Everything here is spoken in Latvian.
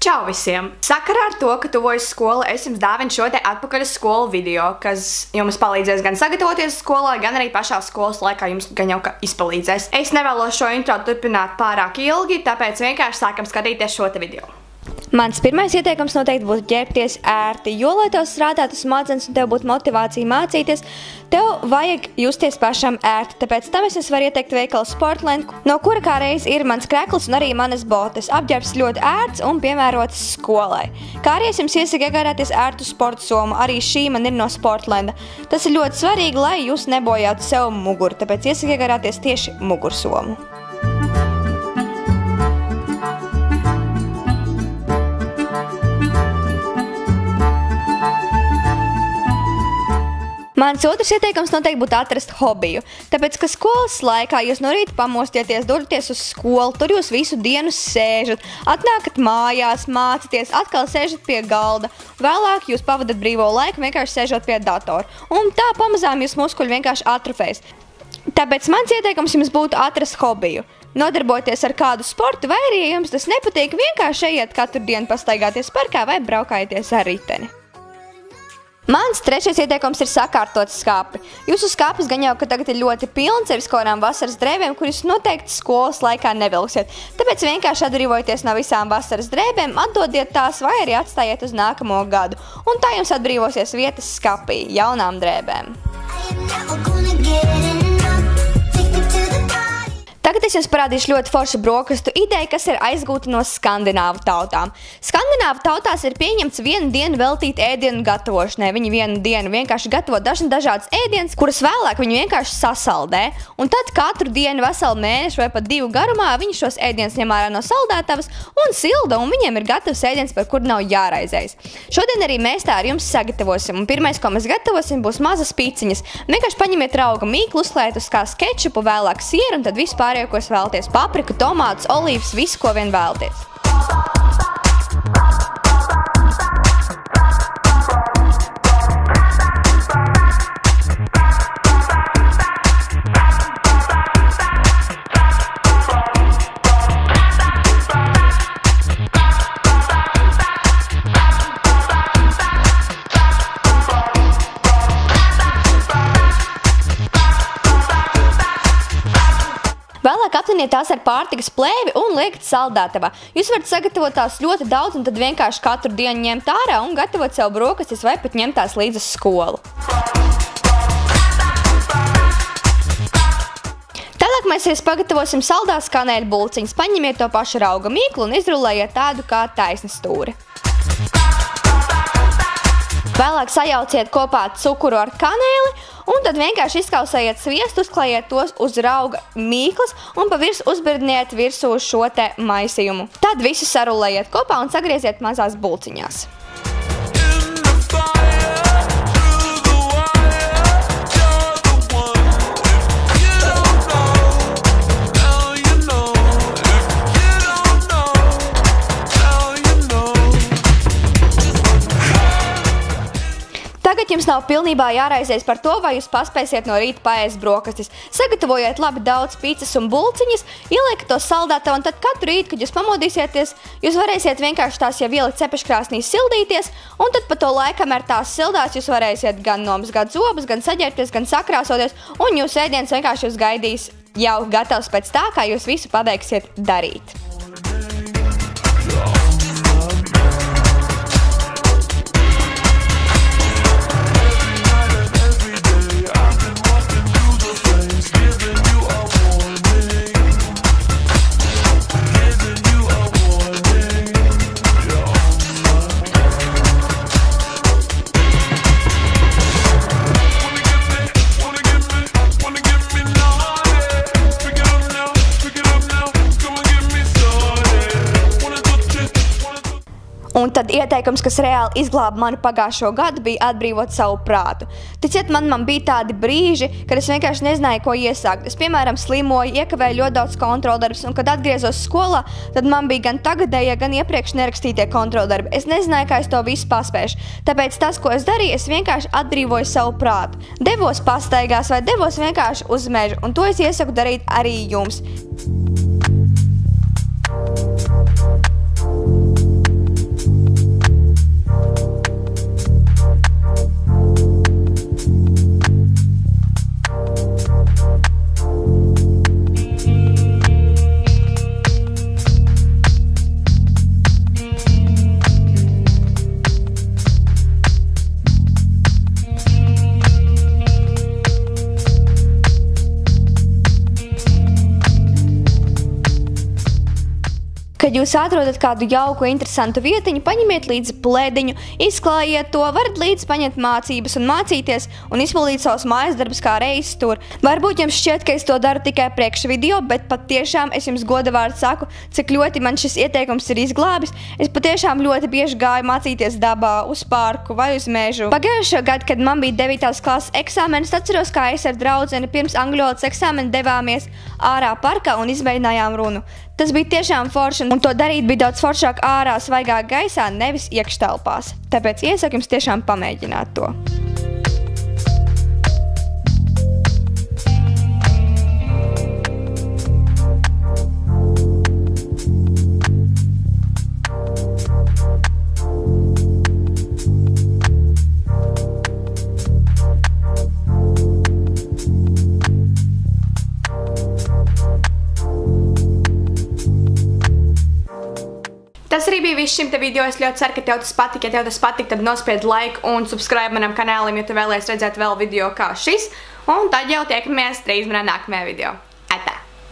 Čau visiem! Sakarā ar to, ka tuvojas skola, es jums dāvinu šo te atpakaļ uz skolu video, kas jums palīdzēs gan sagatavoties skolā, gan arī pašā skolas laikā jums gan jau izpalīdzēs. Es nevēlos šo intro turpināt pārāk ilgi, tāpēc vienkārši sākam skatīties šo te video. Mans pirmais ieteikums noteikti būtu ģērbties ērti, jo, lai tev strādātu smadzenes un tev būtu motivācija mācīties, tev vajag justies pašam ērti. Tāpēc tam es varu ieteikt veikalu Sportland, no kura kā reiz ir mans krekls un arī manas botes. Apģērbs ļoti ērts un piemērots skolai. Kā arī es jums iesaku iegādāties ērtu sporta somu, arī šī man ir no Sportlanda. Tas ir ļoti svarīgi, lai jūs nebojātu sev muguru, tāpēc iesaku iegādāties tieši mugursomu. Mans otrs ieteikums noteikti būtu atrast hobiju, tāpēc, ka skolas laikā jūs no rīta pamostieties, dodaties uz skolu, tur jūs visu dienu sēžat, atnākat mājās, mācieties, atkal sēžat pie galda, vēlāk jūs pavadat brīvo laiku vienkārši sēžot pie datora, un tā pamazām jūs muskuļi vienkārši atrofēs. Tāpēc mans ieteikums jums būtu atrast hobiju. Nodarboties ar kādu sportu, vai arī, ja jums tas nepatīk, vienkārši ejiet katru dienu pastaigāties parkā vai braukājieties ar riteni. Mans trešais ieteikums ir sakārtot skāpi. Jūsu skāpis gan jau, ka tagad ir ļoti pilns ar viskaurām vasaras drēbēm, kuras noteikti skolas laikā nevilksiet. Tāpēc vienkārši atbrīvojieties no visām vasaras drēbēm, atdodiet tās vai arī atstājiet uz nākamo gadu. Un tā jums atbrīvosies vietas skapī jaunām drēbēm. Tagad es jums parādīšu ļoti foršu brokastu ideju, kas ir aizgūta no skandināvu tautām. Skandināvu tautās ir pieņemts vienu dienu veltīt ēdienu gatavošanai. Viņi vienu dienu vienkārši gatavo dažādas ēdienas, kuras vēlāk viņi vienkārši sasaldē. Un tad katru dienu veselu mēnešu vai pat 2 garumā viņi šos ēdienus ņem ārā no saldētavas un silda, un viņiem ir gatavs ēdiens, par kuru nav jāraizējas. Šodien arī mēs tā ar jums sagatavosim. Un pirmais, ko mēs gatavosim, būs mazas piciņas. Vienkārši paņemiet rauga mīklu, uzklājiet uz kāds kečupu, vēlāk sieru un tad vispār ko es vēlaties, papriku, tomātus, olīvas, visu, ko vien vēlaties. Vēlāk aptiniet tās ar pārtikas plēvi un liekat saldētavā. Jūs varat sagatavot tās ļoti daudz un tad vienkārši katru dienu ņemt ārā un gatavot sev brokastis vai pat ņemt tās līdz uz skolu. Tālāk mēs pagatavosim saldās kanēļu bulciņas. Paņemiet to pašu rauga mīklu un izrullējiet tādu kā taisnu stūri. Vēlāk sajauciet kopā cukuru ar kanēli un tad vienkārši izkausējiet sviestu, uzklājiet tos uz rauga mīklas un pa virsmu uzbirdiniet virsū šo te maisījumu. Tad visu sarullējiet kopā un sagrieziet mazās bulciņās. Tagad jums nav pilnībā jāraizējas par to, vai jūs paspēsiet no rīta paēst brokastis. Sagatavojiet labi daudz pīces un bulciņas, ieliekat to saldētavā un tad katru rītu, kad jūs pamodīsieties, jūs varēsiet vienkārši tās jau ielikt cepeškrāsnī sildīties, un tad pa to laikam ar tās sildās jūs varēsiet gan nomazgāt zobus, gan saģērbties, gan sakrāsoties, un jūsu ēdiens vienkārši jūs gaidīs jau gatavs pēc tā, kā jūs visu pabeigsiet darīt. Un tad ieteikums, kas reāli izglāba mani pagājušo gadu, bija atbrīvot savu prātu. Ticiet man bija tādi brīži, kad es vienkārši nezināju, ko iesākt. Es, piemēram, slimoju, iekavēju ļoti daudz kontroldarbus, un kad atgriezos skolā, tad man bija gan tagadējie, gan iepriekš nerakstītie kontroldarbi. Es nezināju, kā es to visu paspēšu. Tāpēc tas, ko es darīju, es vienkārši atbrīvoju savu prātu. Devos pastaigās vai devos vienkārši uz mežu, un to es iesaku darīt arī jums. Kad jūs atrodat kādu jauku, interesantu vietiņu, paņemiet līdzi plēdiņu, izklājiet to, varat līdzi paņemt mācības un mācīties un izpildīt savus mājas darbus kā reizes tur. Varbūt jums šķiet, ka es to daru tikai priekš video, bet pat tiešām es jums godavārdu saku, cik ļoti man šis ieteikums ir izglābis. Es patiešām ļoti bieži gāju mācīties dabā, uz parku vai uz mežu. Pagājušo gadu, kad man bija 9. klases eksāmenis, atceros, kā es ar draudzeni pirms angļu valodas eksāmena devāmies ārā parkā un izmēģinājām runu. Tas bija tiešām forši, un to darīt bija daudz foršāk ārā svaigā gaisā, nevis iekštelpās. Tāpēc iesaku jums tiešām pamēģināt to. Tas arī bija viss šim te video. Es ļoti ceru, ka tev tas patika. Ja tev tas patika, tad nospied like un subscribe manam kanālam, ja tu vēlies redzēt vēl video kā šis. Un tad jau tiekamies drīz manā nākamajā video.